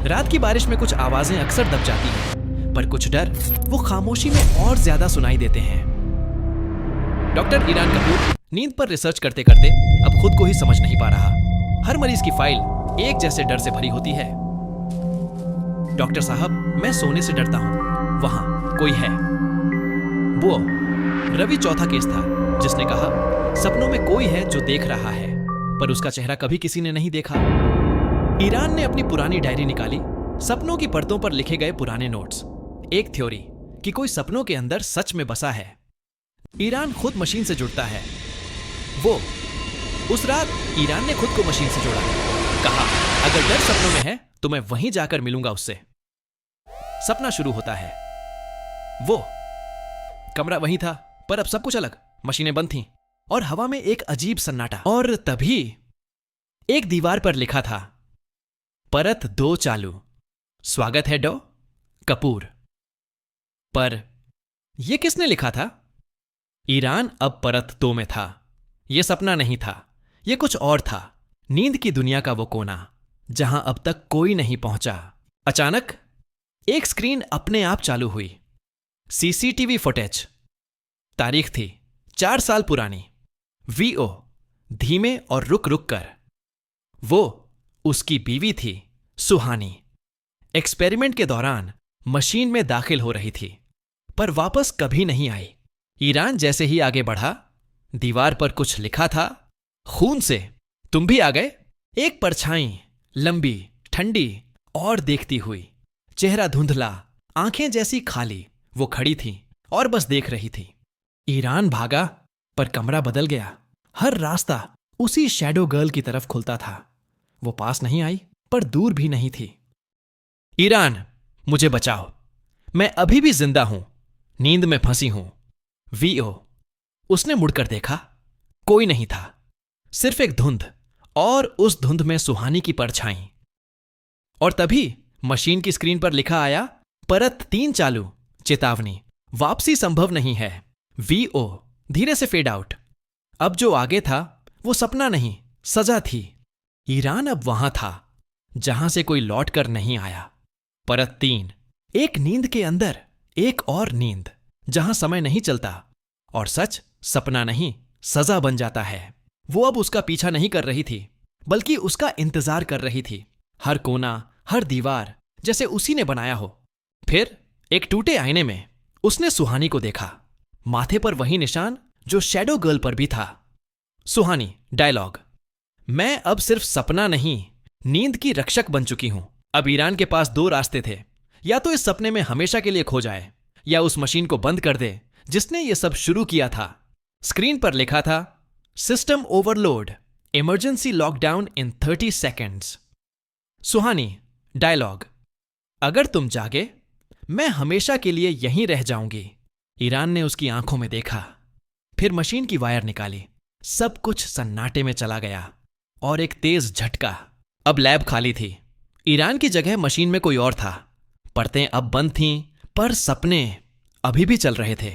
रात की बारिश में कुछ आवाजें अक्सर दब जाती हैं, पर कुछ डर वो खामोशी में और ज्यादा सुनाई देते हैं। डॉक्टर ईरान कपूर नींद पर रिसर्च करते करते अब खुद को ही समझ नहीं पा रहा। हर मरीज की फाइल एक जैसे डर से भरी होती है। डॉक्टर साहब, मैं सोने से डरता हूं, वहां कोई है। वो रवि चौथा केस था जिसने कहा सपनों में कोई है जो देख रहा है, पर उसका चेहरा कभी किसी ने नहीं देखा। ईरान ने अपनी पुरानी डायरी निकाली, सपनों की परतों पर लिखे गए पुराने नोट्स। एक थ्योरी कि कोई सपनों के अंदर सच में बसा है। ईरान खुद मशीन से जुड़ता है। वो उस रात ईरान ने खुद को मशीन से जोड़ा, कहा अगर डर सपनों में है तो मैं वहीं जाकर मिलूंगा उससे। सपना शुरू होता है। वो कमरा वहीं था, पर अब सब कुछ अलग। मशीनें बंद थीं और हवा में एक अजीब सन्नाटा। और तभी एक दीवार पर लिखा था, परत 2 चालू, स्वागत है डॉ कपूर। पर यह किसने लिखा था? ईरान अब परत 2 में था। यह सपना नहीं था, यह कुछ और था। नींद की दुनिया का वो कोना जहां अब तक कोई नहीं पहुंचा। अचानक एक स्क्रीन अपने आप चालू हुई। CCTV footage. तारीख थी 4 साल पुरानी। वीओ धीमे और रुक रुक कर। वो उसकी बीवी थी सुहानी। एक्सपेरिमेंट के दौरान मशीन में दाखिल हो रही थी, पर वापस कभी नहीं आई। ईरान जैसे ही आगे बढ़ा, दीवार पर कुछ लिखा था, खून से। तुम भी आ गए? एक परछाई, लंबी, ठंडी और देखती हुई, चेहरा धुंधला, आंखें जैसी खाली। वो खड़ी थी और बस देख रही थी। ईरान भागा, पर कमरा बदल गया। हर रास्ता उसी शैडो गर्ल की तरफ खुलता था। वो पास नहीं आई, पर दूर भी नहीं थी। ईरान, मुझे बचाओ, मैं अभी भी जिंदा हूं, नींद में फंसी हूं। वीओ। उसने मुड़कर देखा, कोई नहीं था, सिर्फ एक धुंध, और उस धुंध में सुहानी की परछाई। और तभी मशीन की स्क्रीन पर लिखा आया, परत 3 चालू, चेतावनी, वापसी संभव नहीं है। वीओ धीरे से फेड आउट। अब जो आगे था वो सपना नहीं, सजा थी। ईरान अब वहां था जहां से कोई लौट कर नहीं आया। परत 3, एक नींद के अंदर एक और नींद, जहां समय नहीं चलता और सच सपना नहीं, सजा बन जाता है। वो अब उसका पीछा नहीं कर रही थी, बल्कि उसका इंतजार कर रही थी। हर कोना, हर दीवार जैसे उसी ने बनाया हो। फिर एक टूटे आईने में उसने सुहानी को देखा, माथे पर वही निशान जो शैडो गर्ल पर भी था। सुहानी, डायलॉग, मैं अब सिर्फ सपना नहीं, नींद की रक्षक बन चुकी हूं। अब ईरान के पास 2 रास्ते थे, या तो इस सपने में हमेशा के लिए खो जाए, या उस मशीन को बंद कर दे जिसने ये सब शुरू किया था। स्क्रीन पर लिखा था, system overload, emergency lockdown in 30 seconds. Suhani, dialogue, अगर तुम जागे मैं हमेशा के लिए यहीं रह जाऊंगी। ईरान ने उसकी आंखों में देखा, फिर मशीन की वायर निकाली। सब कुछ सन्नाटे में चला गया और एक तेज झटका। अब लैब खाली थी। ईरान की जगह मशीन में कोई और था। परतें अब बंद थीं, पर सपने अभी भी चल रहे थे।